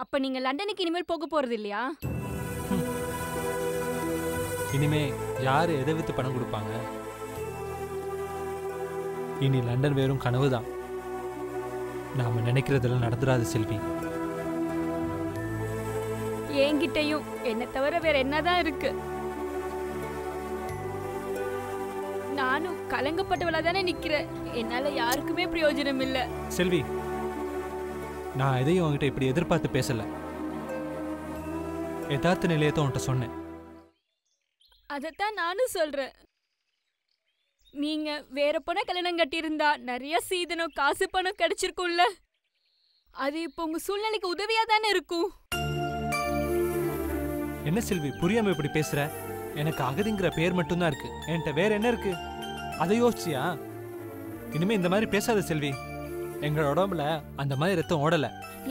அப்ப நீங்க லண்டனுக்கு இனிமேல் போக போறது இல்லையா? இனிமே யாரு எதை வித்து பணம் கொடுப்பாங்க? இனி லண்டன் வெறும் கனவுதான். நாம நினைக்கிறதெல்லாம் நடந்துராது செல்வி. என்கிட்டயும் என்ன தவிர வேற என்னதான் இருக்கு? நானும் கலங்கப்பட்டவளா தானே நிக்கிறேன். என்னால யாருக்குமே பிரயோஜனம் இல்ல. செல்வி, நான் எதையும் உன்கிட்ட இப்படி எதிர்பார்த்து பேசல. யதார்த்த நிலையத்தை உன்கிட்ட சொன்னேன். அதத்தான் நானும் சொல்றேன். நீங்க வேற பொண்ண கல்யாணம் கட்டியிருந்தா நிறைய சீதனம் காசு பணம் கிடைச்சிருக்கும்ல. அது இப்போ உங்க சூழ்நிலைக்கு உதவியா தானே இருக்கும். என்ன செல்வி புரியாம இப்படி பேசுற? எனக்கு அகதிங்கிற பேர் மட்டும்தான் இருக்கு. என்கிட்ட வேற என்ன இருக்கு? அதை யோசிச்சியா? இனிமே இந்த மாதிரி பேசாத செல்வி. எங்களோட உடம்புல அந்த மாதிரி ரத்தம் ஓடல.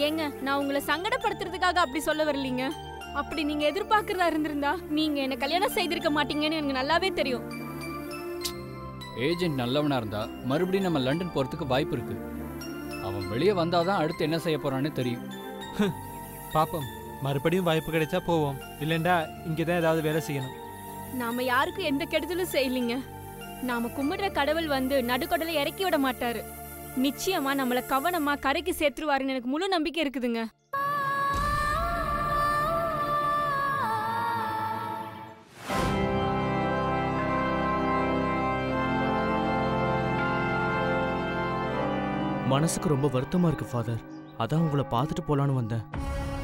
ஏங்க, நான் உங்களை சங்கடப்படுத்துறதுக்காக அப்படி சொல்ல வரலீங்க. அப்படி நீங்க எதிர்பார்க்கறதா இருந்திருந்தா நீங்க என்ன கல்யாணம் செய்திருக்க மாட்டீங்கன்னு எனக்கு நல்லாவே தெரியும். ஏஜென்ட் நல்லவனா இருந்தா மறுபடியும் நம்ம லண்டன் போறதுக்கு வாய்ப்பு இருக்கு. அவன் வெளியே வந்தாதான் அடுத்து என்ன செய்ய போறான்னு தெரியும். பாப்போம், மறுபடியும் வாய்ப்பு கிடைச்சா போவோம். இல்லைண்டா இங்கதான் ஏதாவது வேலை செய்யணும். நாம யாருக்கும் எந்த கெடுதலும் செய்யலீங்க. நாம கும்பிடுற கடவுள் வந்து நடுக்கடலை இறக்கி விட மாட்டாரு. நிச்சயமா நம்மள கவனமா கரைக்கு சேர்த்துருவாருன்னு எனக்கு முழு நம்பிக்கை இருக்குதுங்க. மனசுக்கு ரொம்ப வருத்தமா இருக்கு ஃபாதர். அதான் உங்களை பார்த்துட்டு போலான்னு வந்தேன்.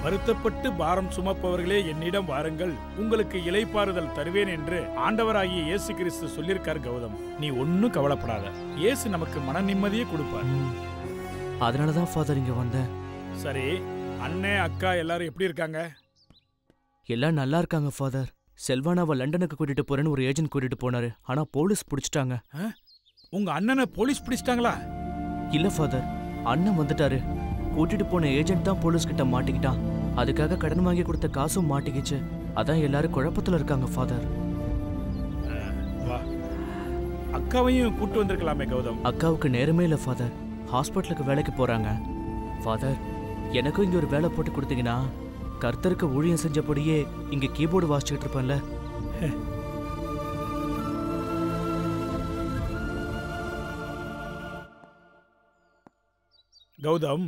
வருத்தப்பட்டு பாரம் சுமப்பவர்களே என்னிடம் வாருங்கள், உங்களுக்கு இளைப்பாறுதல் தருவேன் என்று ஆண்டவராகிய இயேசு கிறிஸ்து சொல்லியிருக்கார். கௌதம், நீ ஒன்னும் கவலைப்படாத. இயேசு நமக்கு மன நிம்மதியே கொடுப்பார். அதனாலதான் ஃபாதர் இங்க வந்தேன். சரி, அண்ணே அக்கா எல்லாரும் எப்படி இருக்காங்க? எல்லாம் நல்லா இருக்காங்க ஃபாதர். செல்வானாவை லண்டனுக்கு கூட்டிட்டு போறேன்னு ஒரு ஏஜென்ட் கூட்டிட்டு போனாரு. ஆனா போலீஸ் பிடிச்சிட்டாங்க. உங்க அண்ணனை போலீஸ் பிடிச்சிட்டாங்களா? இல்ல ஃபாதர், அண்ணன் வந்துட்டாரு. கூட்டிட்டு போன ஏஜென்ட் தான் போலீஸ் கிட்ட மாட்டிக்கிட்டான். அதுக்காக கடன் வாங்கி கொடுத்த காசும் மாட்டிக்கிச்சு. அதான் எல்லாரும் குழப்பத்துல இருக்காங்க ஃபாதர். அக்காவையும் கூட்டு வந்திருக்கலாமே கௌதம். அக்காவுக்கு நேரமே இல்ல ஃபாதர். ஹாஸ்பிட்டலுக்கு வேலைக்கு போறாங்க. ஃபாதர், எனக்கும் இங்க ஒரு வேலை போட்டு கொடுத்தீங்கன்னா கர்த்தருக்கு ஊழியம் செஞ்சபடியே இங்க கீபோர்டு வாசிச்சுட்டு இருப்பேன்ல. கௌதம்,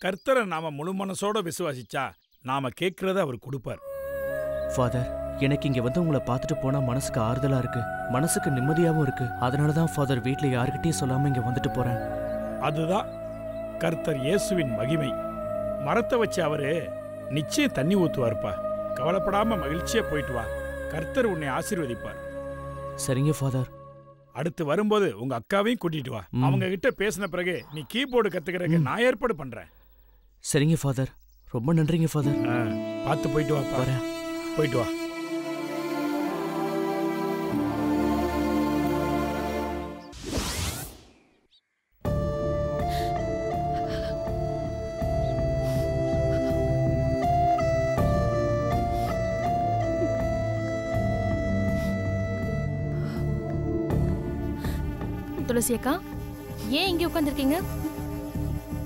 கர்த்தரை நாம முழு மனசோட விசுவாசிச்சா நாம கேட்கறத அவர் கொடுப்பார். ஃபாதர், எனக்கு இங்க வந்து உங்களை பார்த்துட்டு போனா மனசுக்கு ஆறுதலா இருக்கு, மனசுக்கு நிம்மதியாவும் இருக்கு. அதனாலதான் ஃபாதர் வீட்டுல யாருக்கிட்டையும் சொல்லாம இங்க வந்துட்டு போறேன். அதுதான் கர்த்தர் இயேசுவின் மகிமை. மரத்தை வச்சு அவரு நிச்சயம் தண்ணி ஊத்துவார்ப்பா. கவலைப்படாம மகிழ்ச்சியா போயிட்டு வா. கர்த்தர் உன்னை ஆசீர்வதிப்பார். சரிங்க ஃபாதர். அடுத்து வரும்போது உங்க அக்காவையும் கூட்டிட்டு வா. அவங்க கிட்ட பேசின பிறகு நீ கீபோர்டு கத்துக்கிறதுக்கு நான் ஏற்பாடு பண்றேன். சரிங்க ஃபாதர், ரொம்ப நன்றிங்க ஃபாதர். பார்த்து போயிட்டு வா. வரேன். போயிட்டு வா. துளசி அக்கா, ஏன் இங்க உட்கார்ந்திருக்கீங்க?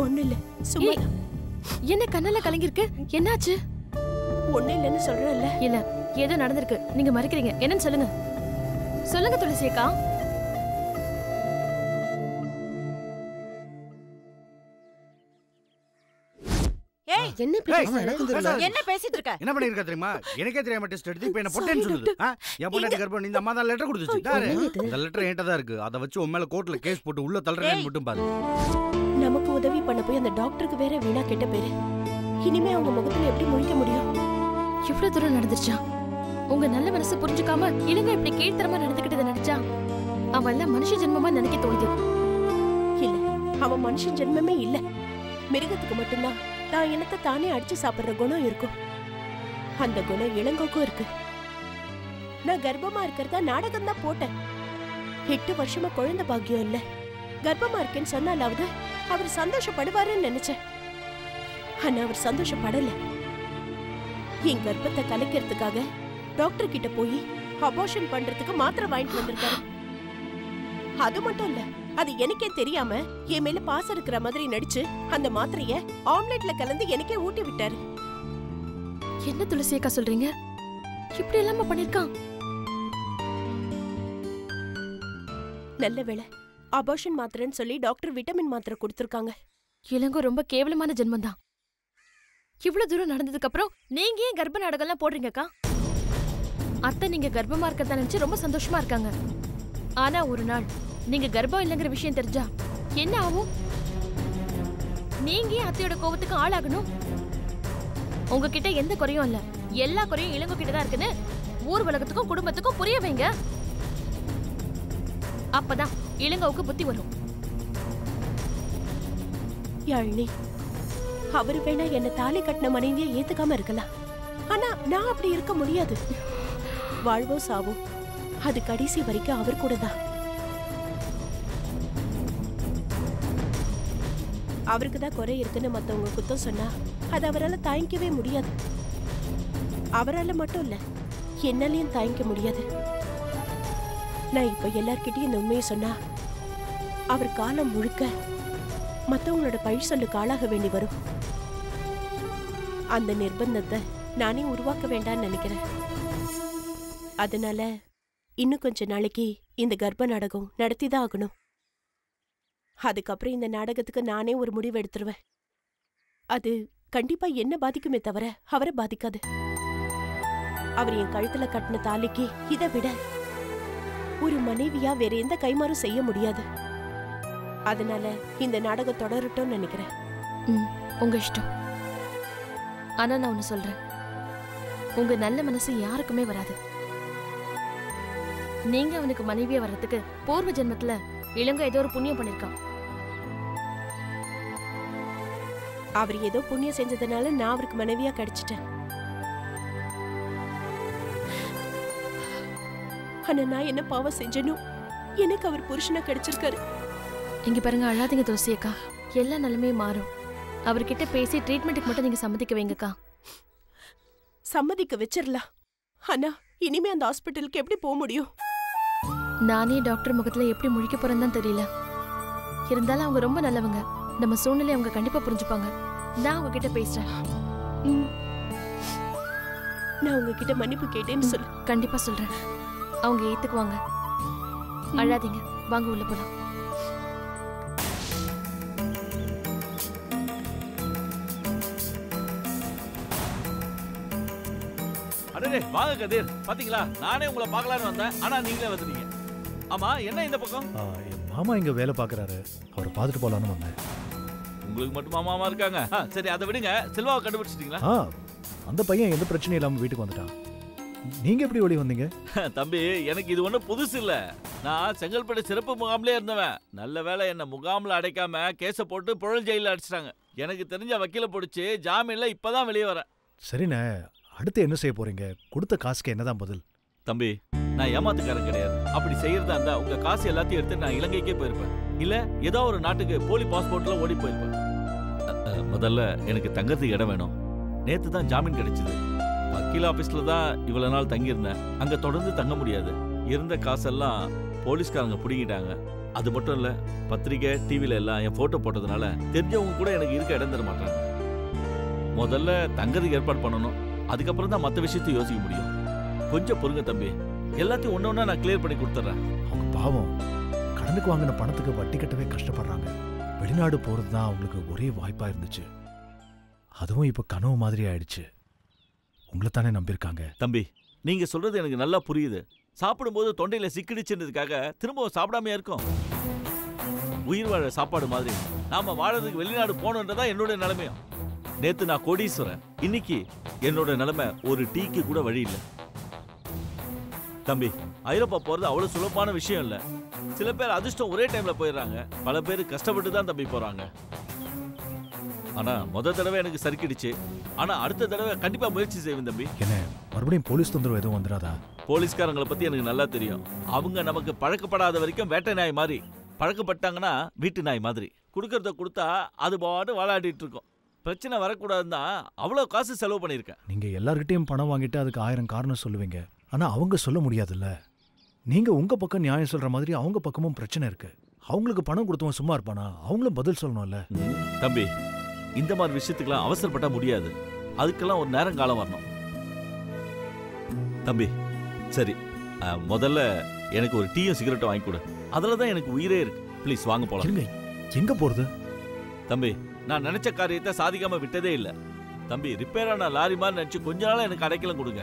ஒண்ணு இல்ல, சும்மா. என்ன கண்ணால கலங்கிருக்கு? என்னாச்சு? ஒண்ணு இல்லன்னு சொல்றேன்ல. இல்ல, ஏதோ நடந்திருக்கு. நீங்க மறைக்கிறீங்க. என்னன்னு சொல்லுங்க. சொல்லுங்க துளசி அக்கா. என்ன பேசிட்டு இருக்க? என்ன பண்ணிருக்க தெரியுமா? எனக்கே தெரியாம டெஸ்ட் எடுத்து இப்ப என்ன பொட்டேன்னு சொல்லுது. என் பொண்டாட்டி கர்ப்பம், இந்த அம்மா தான் லெட்டர் கொடுத்துச்சு. இந்த லெட்டர் என்கிட்ட தான் இருக்கு. அதை வச்சு உன் மேல கோர்ட்ல கேஸ் போட்டு உள்ள தள்ளுறேன்னு மட்டும் பாரு. நமக்கு உதவி பண்ண போய் அந்த டாக்டருக்கு வேற வீணா கெட்ட பேரு. இனிமே அவங்க முகத்துல எப்படி முழிக்க முடியும்? இவ்வளவு தூரம் நடந்துருச்சா? உங்க நல்ல மனசு புரிஞ்சுக்காம இவங்க இப்படி கீழ்த்தரமா நடந்துக்கிட்டதை நினைச்சா அவன் எல்லாம் மனுஷ ஜென்மமா நினைக்க தோணுது. இல்ல, அவன் மனுஷன் ஜென்மமே இல்ல. மிருகத்துக்கு மட்டும்தான் தான் என்னத்தை தானே அடிச்சு சாப்பிடுற குணம் இருக்கும். அந்த குணம் இளங்கோக்கும் இருக்கு. நான் கர்ப்பமா இருக்கிறதா நாடகம் தான் போட்டேன். 8 வருஷமா குழந்தை பாக்கியம் இல்ல. கர்ப்பமா இருக்கேன்னு சொன்னாலாவது அவர் சந்தோஷப்படுவாருன்னு நினைச்சேன். ஆனா அவர் சந்தோஷப்படல. என் கர்ப்பத்தை கலைக்கிறதுக்காக டாக்டர் கிட்ட போய் அபார்ஷன் பண்றதுக்கு மாத்திரை வாங்கிட்டு வந்திருக்காரு. அது மட்டும் இல்ல, அது எனக்கே தெரியாம என் மேல பாசம் இருக்கிற மாதிரி நடிச்சு அந்த மாத்திரைய ஆம்லெட்ல கலந்து எனக்கே ஊட்டி விட்டாரு. என்ன துளசி அக்கா சொல்றீங்க? இப்படி எல்லாம் பண்ணிருக்கான்? நல்ல வேளை அபார்ஷன் மாத்திரைன்னு சொல்லி டாக்டர் விட்டமின் மாத்திரை கொடுத்திருக்காங்க. இளங்கோ ரொம்ப கேவலமான ஜென்மம் தான். இவ்வளவு தூரம் நடந்ததுக்கு அப்புறம் நீங்க ஏன் கர்ப்ப நாடகம்லாம் போடுறீங்கக்கா? அத்தை நீங்க கர்ப்பமா இருக்கறத நினைச்சு ரொம்ப சந்தோஷமா இருக்காங்க. ஆனா ஒரு நாள் நீங்க கர்ப்பம் இல்லைங்கிற விஷயம் தெரிஞ்சா என்ன ஆகும்? நீங்க அத்தையோட கோபத்துக்கு ஆளாகணும். உங்ககிட்ட எந்த குறையும் இல்ல, எல்லா குறையும் இளங்கோ கிட்டதான் இருக்குன்னு ஊர் உலகத்துக்கும் குடும்பத்துக்கும் புரிய வைங்க. அப்பதான் இளங்கோவுக்கு புத்தி வரும். யாழினி, அவரு வேணா என்ன தாலி கட்டின மனைவியை ஏத்துக்காம இருக்கலாம். ஆனா நான் அப்படி இருக்க முடியாது. வாழ்வோ சாவோ அது கடைசி வரைக்கும் அவர் கூட தான். அவருக்கு தான் குறை இருக்குன்னு மத்தவங்க குத்தம் சொன்னா அது அவரால் தாங்கிக்கவே முடியாது. அவரால் மட்டும் இல்ல, என்னாலையும் தாங்கிக்க முடியாது. நான் இப்ப எல்லார்கிட்டயும் இந்த உண்மையை சொன்னா அவர் காலம் முழுக்க மத்தவங்களோட பழி சொல்லுக்கு ஆளாக வேண்டி வரும். அந்த நிர்பந்தத்தை நானே உருவாக்க வேண்டாம்னு நினைக்கிறேன். அதனால இன்னும் கொஞ்ச நாளைக்கு இந்த கர்ப்ப நாடகம் நடத்திதான் ஆகணும். அதுக்கப்புறம் இந்த நாடகத்துக்கு நானே ஒரு முடிவு எடுத்துருவேன். அது கண்டிப்பா என்ன பாதிக்குமே தவிர அவரை பாதிக்காது. அவர் என் கழுத்துல கட்டின தாலிக்கு இதை விட ஒரு மனைவியா வேற எந்த கைமாறும் செய்ய முடியாது. அதனால இந்த நாடகம் தொடரட்டும்னு நினைக்கிறேன். உங்க இஷ்டம். ஆனா நான் ஒண்ணு சொல்றேன், உங்க நல்ல மனசு யாருக்குமே வராது. நீங்க அவனுக்கு மனைவியா வர்றதுக்கு பூர்வ ஜென்மத்துல இளங்கோ ஏதோ ஒரு புண்ணியம் பண்ணிருக்கான். அவர் ஏதோ புண்ணியம் செஞ்சதுனால நான் அவருக்கு மனைவியா கிடைச்சிட்டேன். ஆனா நான் என்ன பாவம் செஞ்சனோ எனக்கு அவர் புருஷனா கிடைச்சிருக்காரு. இங்க பாருங்க, அழாதீங்க துளசி அக்கா, எல்லா நிலைமையும் மாறும். அவர்கிட்ட பேசி ட்ரீட்மெண்ட்டுக்கு மட்டும் நீங்க சம்மதிக்க வைங்கக்கா. சம்மதிக்க வச்சிடலாம். ஆனா இனிமே அந்த ஹாஸ்பிட்டலுக்கு எப்படி போக முடியும்? நானே டாக்டர் முகத்துல எப்படி முழிக்க போறேன்னு தான் தெரியல. இருந்தாலும் அவங்க ரொம்ப நல்லவங்க. நம்ம சூழ்நிலை அவங்க கண்டிப்பா புரிஞ்சுப்பாங்க. நான் அவங்க கிட்ட பேசுறேன். நான் உங்ககிட்ட மன்னிப்பு கேட்டேன்னு சொல்லு. கண்டிப்பா சொல்றேன். அவங்க ஏத்துக்குவாங்க. அழாதீங்க, வாங்க உள்ள போலாம். அடடே வாங்க கதிர், பாத்தீங்களா நானே உங்களை பார்க்கலான்னு வந்தேன், ஆனா நீங்களே வந்துட்டீங்க. ஆமா என்ன இந்த பக்கம்? என் மாமா இங்க வேலை பார்க்கறாரு, அவரை பார்த்துட்டு போலான்னு வந்தேன். உங்களுக்கு மட்டும் மாமா இருக்காங்க? சரி அதை விடுங்க, செல்வாவை கண்டுபிடிச்சிட்டீங்களா? அந்த பையன் எந்த பிரச்சனையும் இல்லாம வீட்டுக்கு வந்துட்டான். நீங்க எப்படி ஓடி வந்தீங்க? தம்பி எனக்கு இது ஒன்றும் புதுசு இல்ல. நான் செங்கல்பட்டு சிறப்பு முகாம்லயே இருந்தவன். நல்ல வேலை என்ன முகாம்ல அடைக்காம கேஸை போட்டு புழல் ஜெயில அடிச்சிட்டாங்க. எனக்கு தெரிஞ்ச வக்கீல பிடிச்சி ஜாமீன்ல இப்பதான் வெளியே வரேன். சரிண்ணே, அடுத்து என்ன செய்ய போறீங்க? கொடுத்த காசுக்கு என்னதான் பதில்? தம்பி நான் ஏமாத்துக்காரன் கிடையாது. அப்படி செய்யறதா இருந்தா உங்க காசு எல்லாத்தையும் எடுத்து நான் இலங்கைக்கே போயிருப்பேன், இல்ல ஏதோ ஒரு நாட்டுக்கு போலி பாஸ்போர்ட்ல ஓடி போயிருப்பேன். முதல்ல எனக்கு தங்கறதுக்கு இடம் வேணும். நேத்து தான் ஜாமீன் கிடைச்சது. வக்கீல் ஆபீஸ்ல தான் இவ்வளவு நாள் தங்கியிருந்தேன். அங்க தொடர்ந்து தங்க முடியாது. இருந்த காசெல்லாம் போலீஸ்காரங்க பிடிங்கிட்டாங்க. அது மட்டும் இல்ல, பத்திரிகை டிவில எல்லாம் என் போட்டோ போட்டதுனால தெரிஞ்சவங்க கூட எனக்கு இருக்க இடம் தர மாட்டாங்க. முதல்ல தங்கறதுக்கு ஏற்பாடு பண்ணணும், அதுக்கப்புறம் தான் மற்ற விஷயத்தை யோசிக்க முடியும். கொஞ்சம் பொறுங்க தம்பி, எல்லாத்தையும் ஒண்ணு ஒண்ணா நான் கிளியர் பண்ணி கொடுத்துறேன். அவங்க பாவம் கடனுக்கு வாங்கின பணத்துக்கு வட்டி கட்டவே கஷ்டப்படுறாங்க. வெளிநாடு போறது தான் அவங்களுக்கு ஒரே வாய்ப்பா இருந்துச்சு. அதுவும் இப்ப கனவு மாதிரி ஆயிடுச்சு. உங்களை தானே நம்பியிருக்காங்க. தம்பி நீங்க சொல்றது எனக்கு நல்லா புரியுது. சாப்பிடும்போது தொண்டையில சிக்கிடுச்சுன்றதுக்காக திரும்பவும் சாப்பிடாம இருக்கும். உயிர் வாழ சாப்பாடு மாதிரி நாம வாழறதுக்கு வெளிநாடு போகணுன்றதா என்னோட நிலைமையும். நேத்து நான் கோடீஸ்வரன், இன்னைக்கு என்னோட நிலைமை ஒரு டீக்கு கூட வழி இல்லை. தம்பி ஐரோப்பா போறது அவ்வளவு சுலபமான விஷயம் இல்ல. சில பேர் அதிர்ஷ்டம் ஒரே டைம்ல போயிடுறாங்க, பல பேர் கஷ்டப்பட்டு தான் தம்பி போறாங்க. ஆனா முத தடவை எனக்கு சறுக்கிடுச்சு, ஆனா அடுத்த தடவை கண்டிப்பா முயற்சி செய்வேன் தம்பி. என்ன மறுபடியும் போலீஸ் தொந்தரவு எதுவும் வந்துடாதா? போலீஸ்காரங்களை பத்தி எனக்கு நல்லா தெரியும். அவங்க நமக்கு பழக்கப்படாத வரைக்கும் வேட்டை நாய் மாதிரி, பழக்கப்பட்டாங்கன்னா வீட்டு நாய் மாதிரி. கொடுக்கறத கொடுத்தா அது பாட்டு வாழாடிட்டு இருக்கும். பிரச்சனை வரக்கூடாதுன்னு தான் அவ்வளோ காசு செலவு பண்ணியிருக்கேன். நீங்க எல்லார்கிட்டயும் பணம் வாங்கிட்டு அதுக்கு 1000 காரணம் சொல்லுவீங்க. ஆனா அவங்க சொல்ல முடியாதுல்ல. நீங்க உங்க பக்கம் நியாயம் சொல்ற மாதிரி அவங்க பக்கமும் பிரச்சனை இருக்கு. அவங்களுக்கு பணம் கொடுத்தவன் சும்மா இருப்பானா? அவங்களும் பதில் சொல்லணும்ல. தம்பி, இந்த மாதிரி விஷயத்துக்கெல்லாம் அவசரப்பட்டா முடியாது. அதுக்கெல்லாம் ஒரு நேரம் காலம் வரணும். தம்பி சரி, முதல்ல எனக்கு ஒரு டீயும் சிகரெட்டும் வாங்கி கொடு. அதில் தான் எனக்கு உயிரே இருக்கு. ப்ளீஸ் வாங்க போலாம். எங்க போறது? தம்பி, நான் நினைச்ச காரியத்தை சாதிக்காம விட்டதே இல்லை. தம்பி, ரிப்பேரான லாரி மாதிரி நினைச்சு கொஞ்ச நாள் எனக்கு அடைக்கலம் கொடுங்க.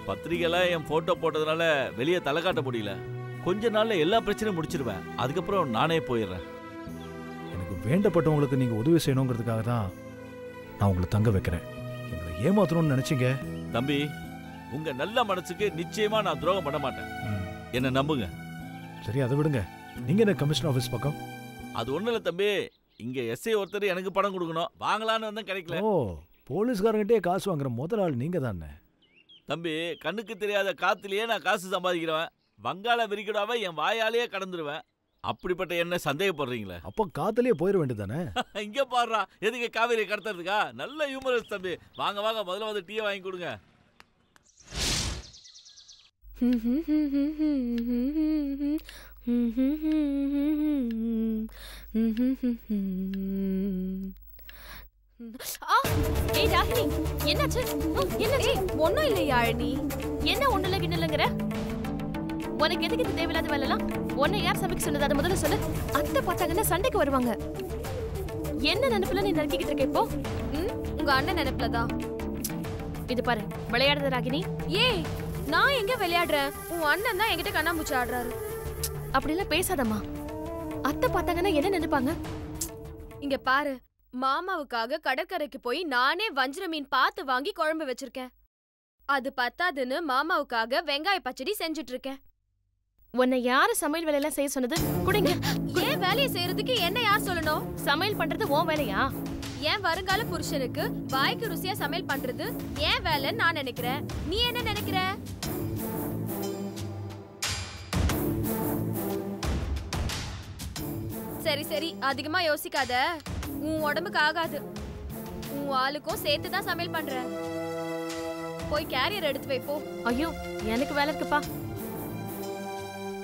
பத்திரிகையில என் போட்டோ போட்டதுனால வெளியே தலை காட்ட முடியல. கொஞ்ச நாள்ல எல்லா பிரச்சனையும் முடிச்சிருவேன். அதுக்கப்புறம் நானே போயிடுறேன். எனக்கு வேண்டப்பட்டவங்களுக்கு நீங்க உதவி செய்யணுங்கிறதுக்காக தான் நான் உங்களை தங்க வைக்கிறேன். எங்களை ஏமாத்தணும்னு நினைச்சீங்க. தம்பி, உங்க நல்ல மனசுக்கு நிச்சயமா நான் துரோகம் பண்ண மாட்டேன். என்ன நம்புங்க. சரி, அதை விடுங்க. நீங்க என்ன கமிஷனர் ஆபீஸ் பக்கம்? அது ஒண்ணு இல்ல தம்பி, இங்க எஸ்ஐ ஒருத்தர் எனக்கு பணம் கொடுக்கணும். வாங்கலான்னு வந்தா கிடைக்கல. ஓ, போலீஸ்காரங்கிட்டே காசு வாங்குற முதல் ஆள் நீங்க தானே? தம்பி, கண்ணுக்கு தெரியாத காத்துலயே நான் காசு சம்பாதிக்கிறவன். வங்காள விரிகுடாவை என் வாயாலேயே கடந்துருவேன். அப்படிப்பட்ட என்ன சந்தேகப்படுறீங்களே? அப்போ காத்துலயே போயிட வேண்டியதானே? இங்க பாடுறா, எதுக்கு காவேரி கடத்துறதுக்கா? நல்ல ஹியூமரஸ் தம்பி. வாங்க வாங்க, முதல்ல வந்து டீயை வாங்கி கொடுங்க. ஏய் ராகினி, என்னாச்சு? என்னாச்சு? ஒண்ணும் இல்லை யாழினி. என்ன ஒண்ணுல கிண்ணலங்கற? உனக்கு எதுக்கு இந்த தேவையில்லாத வேலைலாம்? உன்னை யார் சமைக்க சொன்னது? அதை முதல்ல சொல்லு. அத்தை பார்த்தாங்கன்னா சண்டைக்கு வருவாங்க. என்ன நினைப்புல நீ நறுக்கிட்டு இருக்க இப்போ? உங்க அண்ணன் நினைப்புலதான். இது பாரு, விளையாடுற ராகினி. ஏய், நான் எங்க விளையாடுறேன்? உன் அண்ணன் தான் என்கிட்ட கண்ணாமூச்சி ஆடுறாரு. அப்படிலாம் பேசாதம்மா. அத்தை பார்த்தாங்கன்னா என்ன நினைப்பாங்க? இங்க பாரு, மாமாவுக்காக கடற்கரைக்கு போய் நானே வஞ்சிர மீன் பார்த்து வாங்கி குழம்பு வச்சிருக்கேன். அது பத்தாதுன்னு மாமாவுக்காக வெங்காய பச்சடி செஞ்சுட்டு இருக்கேன். உன்னை யாரு சமையல் வேலையெல்லாம் செய்ய சொன்னது? குடிங்க. ஏன் வேலையை செய்யறதுக்கு என்ன யார் சொல்லணும்? சமையல் பண்றது உன் வேலையா? ஏன் வருங்கால புருஷனுக்கு வாய்க்கு ருசியா சமையல் பண்றது ஏன் வேலைன்னு நான் நினைக்கிறேன். நீ என்ன நினைக்கிற? சரி சரி, அதிகமா யோசிக்காத. உன் உடம்புக்கு ஆகாது. உன் ஆளுக்கும் சேர்த்து தான் சமையல் பண்ற. போய் கேரியர் எடுத்து வை போ. ஐயோ, எனக்கு வேலை இருக்குப்பா.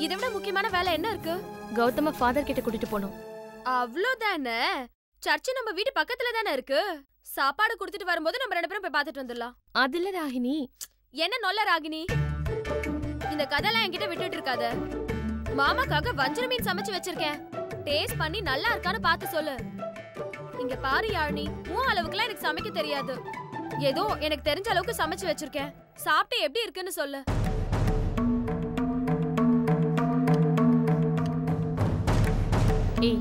இதை விட முக்கியமான வேலை என்ன இருக்கு? கௌதம ஃபாதர் கிட்ட கூட்டிட்டு போகணும். அவ்வளவுதானே? சர்ச்சு நம்ம வீட்டு பக்கத்துல தானே இருக்கு. சாப்பாடு கொடுத்துட்டு வரும்போது நம்ம 2 பேரும் போய் பார்த்துட்டு வந்துடலாம். அதுல ராகினி. என்ன நொல்ல ராகினி? இந்த கதையெல்லாம் என்கிட்ட விட்டுட்டு இருக்காத. மாமாக்காக வஞ்சர மீன் சமைச்சு வச்சிருக்கேன். டேஸ்ட் பண்ணி நல்லா இருக்கான்னு பார்த்து சொல்லு. இங்க பாரு யாழினி, உன் அளவுக்குலாம் எனக்கு சமைக்க தெரியாது. ஏதோ எனக்கு தெரிஞ்ச அளவுக்கு சமைச்சு வச்சிருக்கேன். சாப்பிட்டு எப்படி இருக்குன்னு சொல்லு. ஏய்,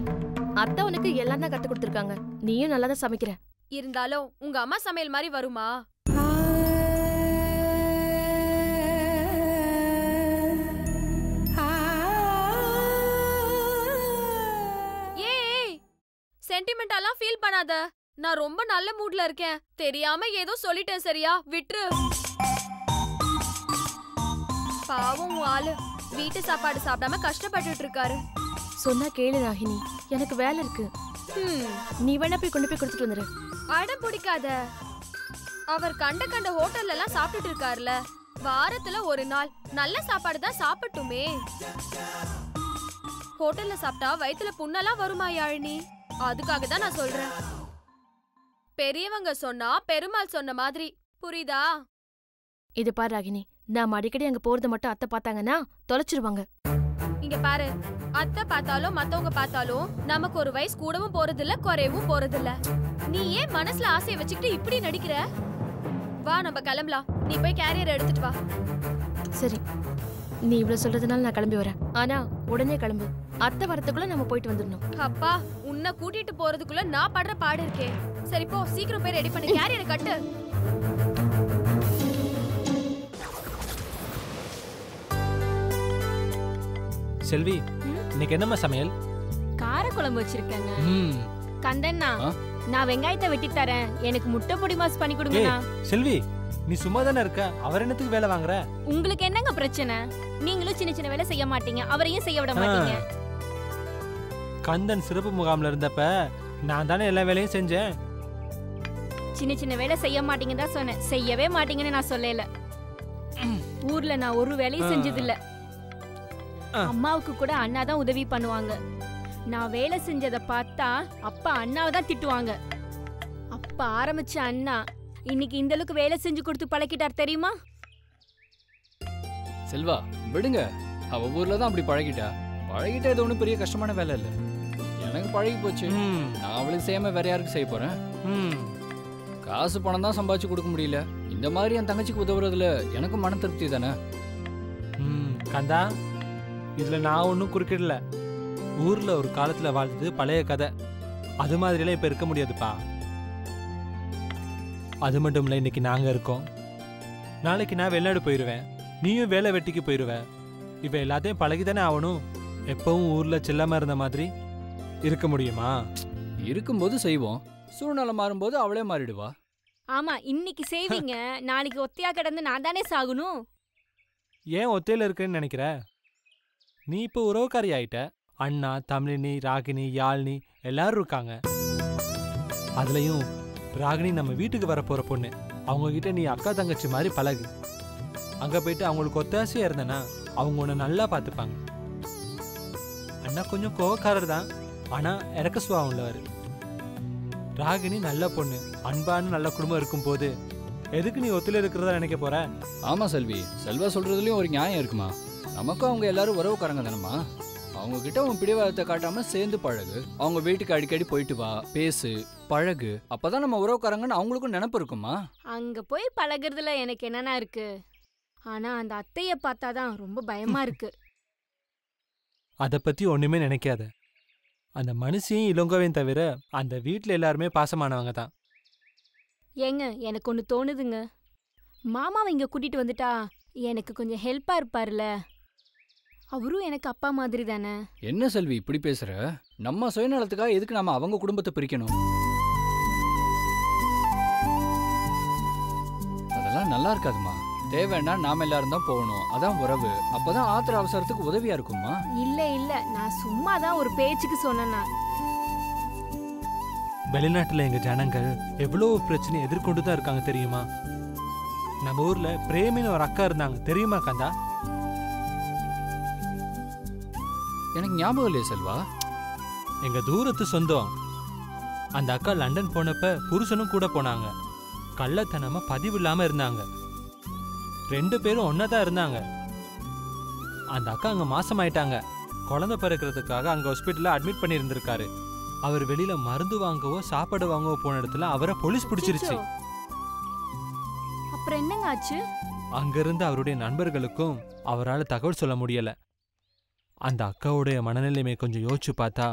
அத்தை உனக்கு எல்லாம் தான் கத்து கொடுத்துருக்காங்க. நீயும் நல்லா தான் சமைக்கிற. இருந்தாலும் உங்க அம்மா சமையல் மாதிரி வருமா? ஏய், சென்டிமெண்டாலாம் ஃபீல் பண்ணாத. நான் ரொம்ப நல்ல மூட்ல இருக்கேன். தெரியாம ஏதோ சொல்லிட்டேன், சரியா? விட்டுரு. பாவம் ஆளு வீட்டு சாப்பாடு சாப்பிடாம கஷ்டப்பட்டுட்டு இருக்காரு. சொன்னா கேளு ராகினி, எனக்கு வேலை இருக்கு. நீ வேணா போய் கொண்டு போய் கொடுத்துட்டு வந்துரு. அடம் பிடிக்காத. அவர் கண்ட ஹோட்டல்ல எல்லாம் சாப்பிட்டுட்டு இருக்காருல. வாரத்துல ஒரு நாள் நல்ல சாப்பாடு தான் சாப்பிட்டுமே. ஹோட்டல்ல சாப்பிட்டா வயித்துல புண்ணெல்லாம் வருமா யாழினி? அதுக்காக தான் நான் சொல்றேன். பெரியவங்க சொன்னா பெருமாள் சொன்ன மாதிரி, புரியுதா? இது பாரு ராகினி, நாம அடிக்கடி அங்க போறத மட்டும் அத்தை பார்த்தாங்கன்னா தொலைச்சிருவாங்க. இங்க பாரு, அத்தை பார்த்தாலும் மத்தவங்க பார்த்தாலும் நமக்கு ஒரு வயசு கூடவும் போறதில்ல, குறையவும் போறதில்ல. நீ ஏன் மனசுல ஆசையை வச்சுக்கிட்டு இப்படி நடிக்கிற? வா, நம்ம கிளம்பலாம். நீ போய் கேரியர் எடுத்துட்டு வா. சரி, நீ இவ்வளவு சொல்றதுனால நான் கிளம்பி வரேன். ஆனா உடனே கிளம்பு. அத்தை வரத்துக்குள்ள நம்ம போயிட்டு வந்துடணும். அப்பா, உன்னை கூட்டிட்டு போறதுக்குள்ள நான் படுற பாடு இருக்கே. சரி போ, சீக்கிரம் போய் ரெடி பண்ணி கேரியரை கட்டு. செல்வி, இன்னைக்கு என்னம்மா சமையல்? காரக்குழம்பு வச்சிருக்கேங்க. கந்தண்ணா, நான் வெங்காயத்தை வெட்டி தரேன். எனக்கு முட்டை பொடி மாஸ் பண்ணி கொடுங்கண்ணா. செல்வி, நீ சும்மா தானே இருக்க, அவர் என்னத்துக்கு வேலை வாங்குற? உங்களுக்கு என்னங்க பிரச்சனை? நீங்களும் சின்ன சின்ன வேலை செய்ய மாட்டீங்க, அவரையும் செய்ய விட மாட்டீங்க. கந்தன் சிறப்பு முகாம்ல இருந்தப்ப நான் தானே எல்லா வேலையும் செஞ்சேன். சின்ன சின்ன வேலை செய்ய மாட்டீங்க தான் சொன்னேன், செய்யவே மாட்டீங்கன்னு நான் சொல்லல. ஊர்ல நான் ஒரு வேலையும் செஞ்சதில்ல. அம்மாவுக்கு கூட அண்ணா தான் உதவி பண்ணுவாங்க. நான் வேலை செஞ்சதை பார்த்தா அப்பா அண்ணாவை தான் திட்டுவாங்க. அப்ப ஆரம்பிச்ச அண்ணா இன்னைக்கு இந்த அளவுக்கு வேலை செஞ்சு கொடுத்து பழக்கிட்டார் தெரியுமா? செல்வா விடுங்க, அவ ஊர்ல தான் அப்படி பழகிட்டா. இது ஒன்றும் பெரிய கஷ்டமான வேலை இல்லை. எனக்கு பழகி போச்சு. நான் அவளுக்கு செய்யாம வேற யாருக்கு செய்ய போறேன்? காசு பணம் தான் சம்பாதிச்சு கொடுக்க முடியல. இந்த மாதிரி என் தங்கச்சிக்கு உதவுறதுல எனக்கும் மன திருப்தி தானே. கந்தா, இதுல நான் ஒன்றும் குறுக்கிடல. ஊர்ல ஒரு காலத்துல வாழ்ந்தது பழைய கதை. அது மாதிரிலாம் இப்ப இருக்க முடியாதுப்பா. அது மட்டும் இல்லை, இன்னைக்கு நாங்க இருக்கோம். நாளைக்கு நான் வெளிநாடு போயிடுவேன், நீயும் வேலை வெட்டிக்கு போயிடுவ. இவ எல்லாத்தையும் பழகிதானே ஆகணும். எப்பவும் ஊர்ல செல்லாம இருந்த மாதிரி இருக்க முடியுமா? இருக்கும்போது செய்வோம், சூழ்நிலை மாறும்போது அவளே மாறிடுவா. ஆமா, இன்னைக்கு செய்வீங்க, நாளைக்கு ஒத்தையா கிடந்து நான் தானே சாகணும். ஏன் ஒத்தையில இருக்குன்னு நினைக்கிற? நீ இப்போ உறவுக்காரி ஆயிட்ட. அண்ணா, தமிழினி, ராகினி, யாழ்னி எல்லாரும் இருக்காங்க. அதுலயும் ராகினி நம்ம வீட்டுக்கு வரப்போற பொண்ணு. அவங்க கிட்ட நீ அக்கா தங்கச்சி மாதிரி பழகு. அங்க போயிட்டு அவங்களுக்கு ஒத்தாசையா இருந்தனா அவங்க உன்னை நல்லா பார்த்துப்பாங்க. அண்ணா கொஞ்சம் கோவக்காரர் தான், ஆனா இறக்க சுபாவம் உள்ளவர். ராகினி நல்ல பொண்ணு, அன்பான நல்ல குடும்பம் இருக்கும் போது எதுக்கு நீ ஒத்துல இருக்கிறதா நினைக்க போற? ஆமா செல்வி, செல்வா சொல்றதுலயும் ஒரு நியாயம் இருக்குமா. நமக்கும் அவங்க எல்லாரும் உறவுக்காரங்க தானம்மா. அவங்க கிட்ட உன் பிடிவாதத்தை காட்டாம சேர்ந்து பழகு. அவங்க வீட்டுக்கு அடிக்கடி போயிட்டு வா, பேசு, பழகு. அப்பதான் நம்ம உறவுக்காரங்கன்னு அவங்களுக்கும் நினைப்பு இருக்குமா. அங்க போய் பழகுறதுல எனக்கு என்னன்னா இருக்கு, ஆனா அந்த அத்தைய பார்த்தாதான் ரொம்ப பயமா இருக்கு. அதை பத்தி ஒண்ணுமே நினைக்காத. அந்த மனுஷியும் இளங்கோவையும் தவிர அந்த வீட்டுல எல்லாருமே பாசமானவங்க தான். ஏங்க, எனக்கு ஒன்று தோணுதுங்க. மாமாவை இங்க கூட்டிட்டு வந்துட்டா எனக்கு கொஞ்சம் ஹெல்ப்பா இருப்பார்ல. அவரும் எனக்கு அப்பா மாதிரி தானே. என்ன செல்வி இப்படி பேசுற? நம்ம சுயநலத்துக்காக எதுக்கு நாம அவங்க குடும்பத்தை பிரிக்கணும்? அதெல்லாம் நல்லா இருக்காதுமா. தேவைன்னா நாம எல்லாரும் தான் போகணும், அதான் உறவு. அப்பதான் ஆத்திர அவசரத்துக்கு உதவியா இருக்குமா. இல்ல இல்ல, நான் சும்மா தான் ஒரு பேச்சுக்கு சொன்னேன். வெளிநாட்டுல எங்க ஜனங்கள் எவ்வளவு பிரச்சனை எதிர்கொண்டு தான் இருக்காங்க தெரியுமா? நம்ம ஊர்ல பிரேமின்னு ஒரு அக்கா இருந்தாங்க தெரியுமா கந்தா? எனக்கு ஞாபகம் இல்லையே செல்வா. எங்க தூரத்து சொந்தம். அந்த அக்கா லண்டன் போனப்ப புருஷனும் கூட போனாங்க. கள்ளத்தனமா பதிவு இல்லாம இருந்தாங்க. 2 பேரும் ஒன்னதான் இருந்தாங்க. அந்த அக்கா அங்க மாசமாயிட்டாங்க. குழந்தை பிறக்கிறதுக்காக அங்க ஹாஸ்பிட்டல்ல அட்மிட் பண்ணி இருந்திருக்காரு. அவர் வெளியில மருந்து வாங்கவோ சாப்பாடு வாங்கவோ போன இடத்துல அவரை போலீஸ் பிடிச்சிருச்சு. அப்புறம் என்னங்க ஆச்சு? அங்கிருந்து அவருடைய நண்பர்களுக்கும் அவரால் தகவல் சொல்ல முடியல. அந்த அக்காவுடைய மனநிலைமை கொஞ்சம் யோசிச்சு பார்த்தா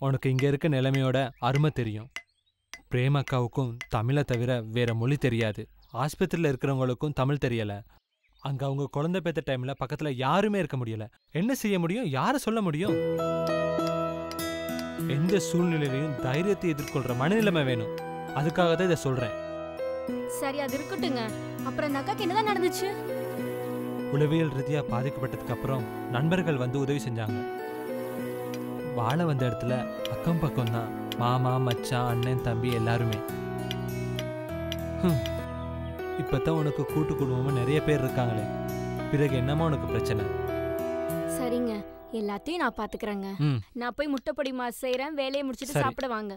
உனக்கு இங்க இருக்க நிலைமையோட அருமை தெரியும். பிரேம் அக்காவுக்கும் தமிழை தவிர வேற மொழி தெரியாது. ஆஸ்பத்திரியில் இருக்கிறவங்களுக்கும் தமிழ் தெரியல. அங்க அவங்க குழந்தை பெற்ற டைம்ல பக்கத்துல யாருமே இருக்க முடியல. என்ன செய்ய முடியும்? யார சொல்ல முடியும்? எந்த சூழ்நிலையிலையும் தைரியத்தை எதிர்கொள்ற மனநிலைமை வேணும். அதுக்காக தான் இதை சொல்றேன். சரி, அது இருக்கட்டுங்க. அப்புறம் அந்த அக்காக்கு என்னதான் நடந்துச்சு? உளவியல் ரீதியா பாதிக்கப்பட்டதுக்கு அப்புறம் நண்பர்கள் வந்து உதவி செஞ்சாங்க. வாழ வந்த இடத்துல அக்கம் பக்கம் தான் மாமா, மச்சான், அண்ணன், தம்பி எல்லாருமே. இப்பதான் உனக்கு கூட்டு குடும்பமும் நிறைய பேர் இருக்காங்களே, பிறகு என்னமா உனக்கு பிரச்சனை? சரிங்க, எல்லாத்தையும் நான் பாத்துக்கிறேங்க. நான் போய் முட்டைப்பொடி மாஸ் செய்யறேன். வேலையை முடிச்சிட்டு சாப்பிட வாங்க.